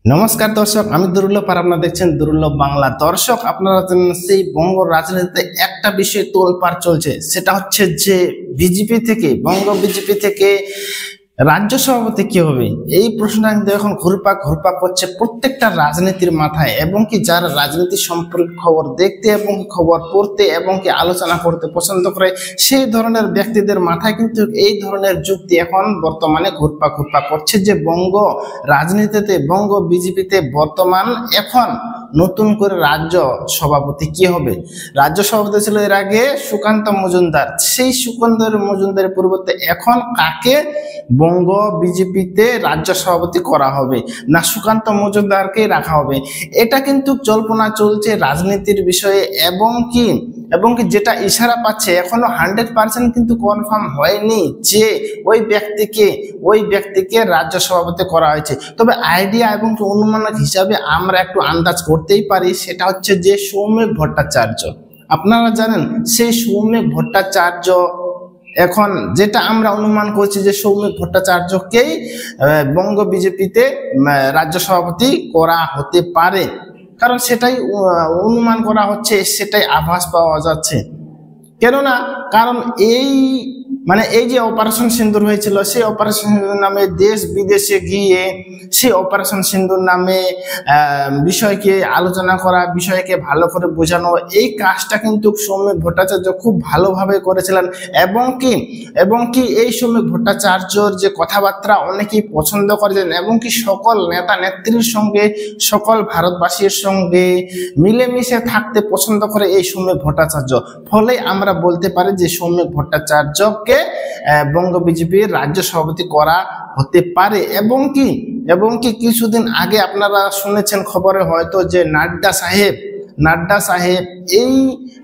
নমস্কার দর্শক, আমি দুর্লভ আর আপনারা দেখছেন দুর্লভ বাংলা। দর্শক, আপনারা জানেন সেই বঙ্গ রাজনীতিতে একটা বিষয় তোলপাড় চলছে, সেটা হচ্ছে যে বঙ্গ বিজেপি থেকে রাজ্য সভাপতি কি হবে। এই প্রশ্নটা কিন্তু এখন ঘুরপাক করছে প্রত্যেকটা রাজনীতির মাথায়, এবং কি যারা রাজনীতি সম্পর্কে খবর দেখতে এবং খবর পড়তে এবং কি আলোচনা করতে পছন্দ করে সেই ধরনের ব্যক্তিদের মাথায় কিন্তু এই ধরনের যুক্তি এখন বর্তমানে ঘুরপাক করছে যে বঙ্গ রাজনীতিতে বঙ্গ বিজেপিতে বর্তমান এখন নতুন করে রাজ্য সভাপতি কি হবে। রাজ্য সভাপতি ছিল এর আগে সুকান্ত মজুমদার, সেই সুকান্ত মজুমদারের পরিবর্তে এখন কাকে বঙ্গ বিজেপিতে রাজ্য সভাপতি করা হবে, না সুকান্ত মজুমদারকে রাখা হবে। এটা কিন্তু জল্পনা চলছে রাজনীতির বিষয়ে, এবং কি যেটা ইশারা পাচ্ছে এখনো 100% কিন্তু কনফার্ম হয়নি যে ওই ব্যক্তিকে রাজ্য সভাপতি করা হয়েছে। তবে আইডিয়া এবং অনুমানিক হিসাবে আমরা একটু আন্দাজ করতেই পারি, সেটা হচ্ছে যে সৌমিক ভট্টাচার্য। আপনারা জানেন সেই সৌমিক ভট্টাচার্য এখন যেটা আমরা অনুমান করছি যে সৌমিক ভট্টাচার্যকেই বঙ্গ বিজেপিতে রাজ্য সভাপতি করা হতে পারে, কারণ সেটাই অনুমান করা হচ্ছে, সেটাই আভাস পাওয়া যাচ্ছে। কারণ এই যে অপারেশন সিন্দুর হয়েছিল, সেই অপারেশন সিন্দুর নামে দেশ বিদেশে গিয়ে সেই অপারেশন সিন্দুর নামে বিষয়কে আলোচনা করা, বিষয়কে ভালো করে বোঝানো, এই কাজটা কিন্তু সৌমিক ভট্টাচার্য খুব ভালোভাবে করেছিলেন। এবং কি এই সৌমিক ভট্টাচার্যর যে কথাবার্তা অনেকেই পছন্দ করেছেন, এবং কি সকল নেতা নেত্রীর সঙ্গে সকল ভারতবাসীর সঙ্গে মিলেমিশে থাকতে পছন্দ করে এই সৌমিক ভট্টাচার্য। ফলে আমরা বলতে পারি যে সৌমিক ভট্টাচার্যকে বঙ্গ বিজেপির রাজ্য সভাপতি করা হতে পারে। এবং কি কিছুদিন আগে আপনারা শুনেছেন খবরে হয়তো যে নাড্ডা সাহেব এই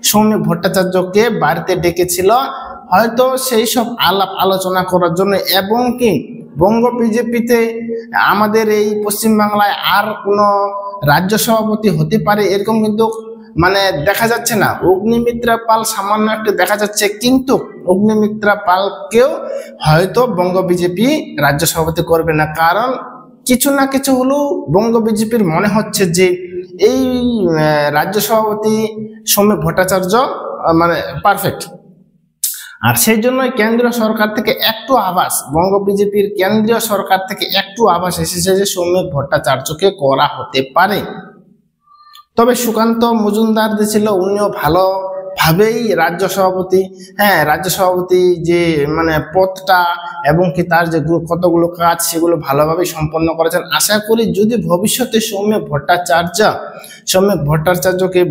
সৌমিক ভট্টাচার্যকে বাড়িতে ডেকেছিল, হয়তো সেই সব আলাপ আলোচনা করার জন্য। এবং কি বঙ্গ বিজেপিতে আমাদের এই পশ্চিমবাংলায় আর কোনো রাজ্য সভাপতি হতে পারে এরকম কিন্তু দেখা যাচ্ছে না। অগ্নিমিত্রা পাল সামান্য একটু দেখা যাচ্ছে, কিন্তু অগ্নিমিত্রা পালকেও হয়তো বঙ্গ বিজেপি রাজ্য সভাপতি করবে না, কারণ কিছু না কিছু হলেও বঙ্গ বিজেপির মনে হচ্ছে যে এই রাজ্য সভাপতি সৌমিক ভট্টাচার্য পারফেক্ট। আর সেই জন্যই কেন্দ্রীয় সরকার থেকে একটু আভাস, বঙ্গ বিজেপির কেন্দ্রীয় সরকার থেকে একটু আভাস এসেছে যে সৌমিক ভট্টাচার্যকে করা হতে পারে। তবে সুকান্ত মজুমদার যে ছিল উনিও ভালোভাবেই রাজ্য সভাপতি যে পদটা এবং কি তার যে কতগুলো কাজ সেগুলো ভালোভাবে সম্পন্ন করেছেন। আশা করি যদি ভবিষ্যতে সৌমিক ভট্টাচার্যকে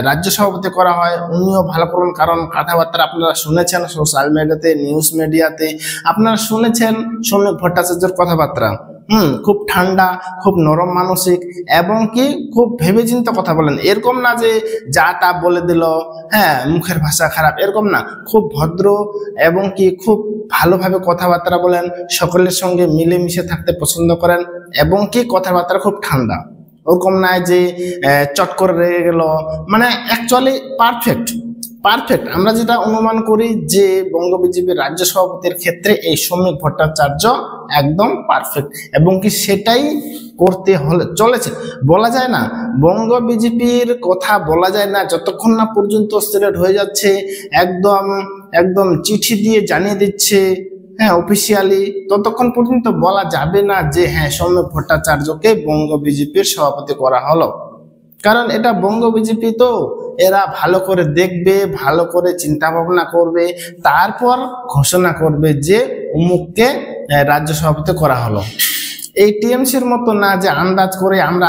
রাজ্য সভাপতি করা হয়, উনিও ভালো করবেন। কারণ কথাবার্তা আপনারা শুনেছেন সোশ্যাল মিডিয়াতে, নিউজ মিডিয়াতে আপনারা শুনেছেন সৌমিক ভট্টাচার্যের কথাবার্তা। খুব ঠান্ডা, খুব নরম মানসিক, এবং কি খুব ভেবেচিন্তে কথা বলেন। এরকম না যে যা তা বলে দিল, মুখের ভাষা খারাপ, এরকম না। খুব ভদ্র এবং কি খুব ভালোভাবে কথাবার্তা বলেন, সকলের সঙ্গে মিলেমিশে থাকতে পছন্দ করেন, এবং কি কথাবার্তা খুব ঠান্ডা, ওরকম নয় যে চট করে রেগে গেল। Actually perfect. আমরা যেটা অনুমান করি যে বঙ্গ বিজেপির রাজ্য সভাপতির ক্ষেত্রে এই সৌমিক ভট্টাচার্য একদম পারফেক্ট, এবং কি সেটাই করতে হলে চলেছে। বলা যায় না, বঙ্গ বিজেপির কথা বলা যায় না যতক্ষণ না পর্যন্ত সিলেক্ট হয়ে যাচ্ছে, একদম চিঠি দিয়ে জানিয়ে দিচ্ছে অফিসিয়ালি, ততক্ষণ পর্যন্ত বলা যাবে না যে সৌমিক ভট্টাচার্যকে বঙ্গ বিজেপির সভাপতি করা হলো। কারণ এটা বঙ্গ বিজেপি, তো এরা ভালো করে দেখবে, ভালো করে চিন্তা ভাবনা করবে, তারপর ঘোষণা করবে যে অমুককে রাজ্য সভাপতি করা হলো। এই টিএমসির মতো না যে আন্দাজ করে আমরা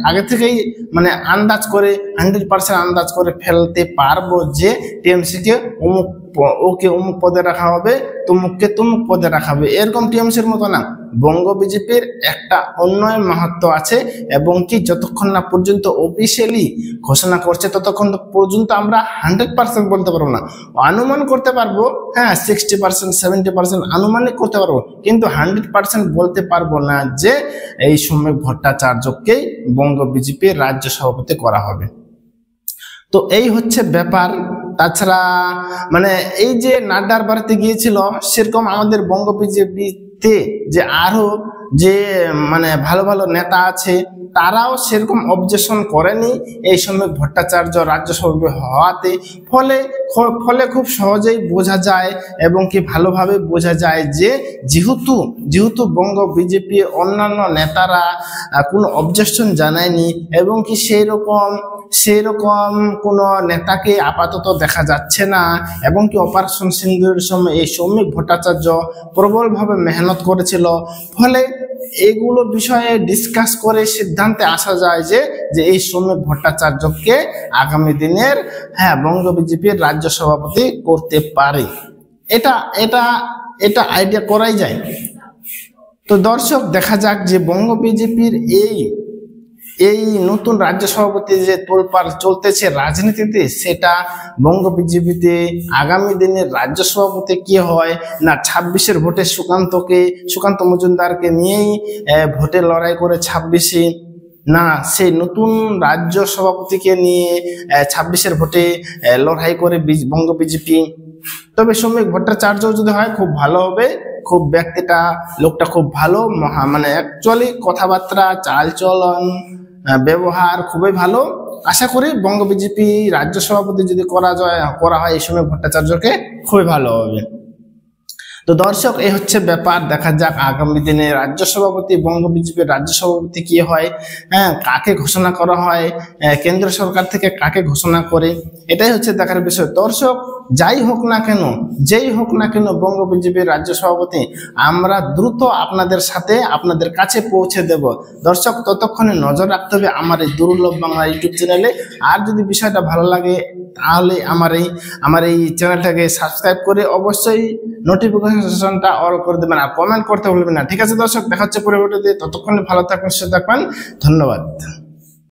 আগে থেকেই আন্দাজ করে 100% আন্দাজ করে ফেলতে পারবো যে টিএমসিকে ওকে অমুক পদে রাখা হবে, তুমুককে তুমুক পদে রাখা হবে, এরকম টিএমসির মতো না। বঙ্গ বিজেপির একটা উন্নয়ন মাহাত্ম আছে, এবং কি যতক্ষণ না পর্যন্ত অফিসিয়ালি ঘোষণা করছে ততক্ষণ পর্যন্ত আমরা 100% বলতে পারবো না। অনুমান করতে পারবো, 60% 70% আনুমানিক করতে পারবো, কিন্তু 100% বলতে পারবো না যে এই সৌমিক ভট্টাচার্যকেই বঙ্গ বিজেপির রাজ্য সভাপতি করা হবে। তো এই হচ্ছে ব্যাপার। তাছাড়া এই যে নাড্ডার বাড়িতে গিয়েছিল, সেরকম আমাদের বঙ্গ বিজেপিতে যে আরো যে মানে ভালো ভালো নেতা আছে তারাও সেরকম অবজেকশন করেনি এই সময় ভট্টাচার্য রাজ্যসভা হওয়াতে। ফলে ফলে খুব সহজেই বোঝা যায় এবং কি ভালোভাবে বোঝা যায় যে যেহেতু বঙ্গ বিজেপি অন্যান্য নেতারা কোনো অবজেকশন জানায়নি এবং কি সেরকম কোনো নেতাকে আপাতত দেখা যাচ্ছে না, এবং কি অপারেশন সিন্দুরের সময় এই সৌমিক ভট্টাচার্য প্রবলভাবে মেহনত করেছিল। ফলে এগুলো বিষয়ে ডিসকাস করে সিদ্ধান্তে আসা যায় যে এই সৌমিক ভট্টাচার্যকে আগামী দিনের বঙ্গ বিজেপির রাজ্য সভাপতি করতে পারে। এটা আইডিয়া করাই যায়। তো দর্শক, দেখা যাক যে বঙ্গ বিজেপির এই নতুন রাজ্য সভাপতি যে তোলপাড় চলতেছে রাজনীতিতে, সেটা বঙ্গ বিজেপিতে আগামী দিনের রাজ্য সভাপতি কি হয় না 26-এর ভোটে সুকান্ত মজুমদারকে নিয়েই ভোটে লড়াই করে 26-এ, না সেই নতুন রাজ্য সভাপতিকে নিয়ে 26-এর ভোটে লড়াই করে বঙ্গ বিজেপি। তবে সৌমিক ভট্টাচার্য যদি হয় খুব ভালো হবে, খুব লোকটা খুব ভালো, মানে অ্যাকচুয়ালি কথাবার্তা চালচলন ব্যবহার খুবই ভালো। আশা করি বঙ্গ বিজেপি রাজ্য সভাপতি যদি করা হয় এই সময় ভট্টাচার্যকে খুবই ভালো হবে। তো দর্শক, এই হচ্ছে ব্যাপার। দেখা যাক আগামী দিনে রাজ্য সভাপতি বঙ্গ বিজেপির রাজ্য সভাপতি কি হয়, কাকে ঘোষণা করা হয়, কেন্দ্র সরকার থেকে কাকে ঘোষণা করে, এটাই হচ্ছে দেখার বিষয়। দর্শক, যেই হোক না কেন বঙ্গ বিজেপির রাজ্য সভাপতি আমরা দ্রুত আপনাদের কাছে পৌঁছে দেব। দর্শক, ততক্ষণে নজর রাখতে হবে আমার এই দুর্লভ বাংলা ইউটিউব চ্যানেলে। আর যদি বিষয়টা ভালো লাগে তাহলে আমার এই চ্যানেলটাকে সাবস্ক্রাইব করে অবশ্যই নোটিফিকেশনটা অল করে দেবেন, আর কমেন্ট করতে ভুলবেন না। ঠিক আছে দর্শক, দেখা হচ্ছে পরবর্তীতে। ততক্ষণে ভালো থাকবেন, সুস্থ থাকবেন। ধন্যবাদ।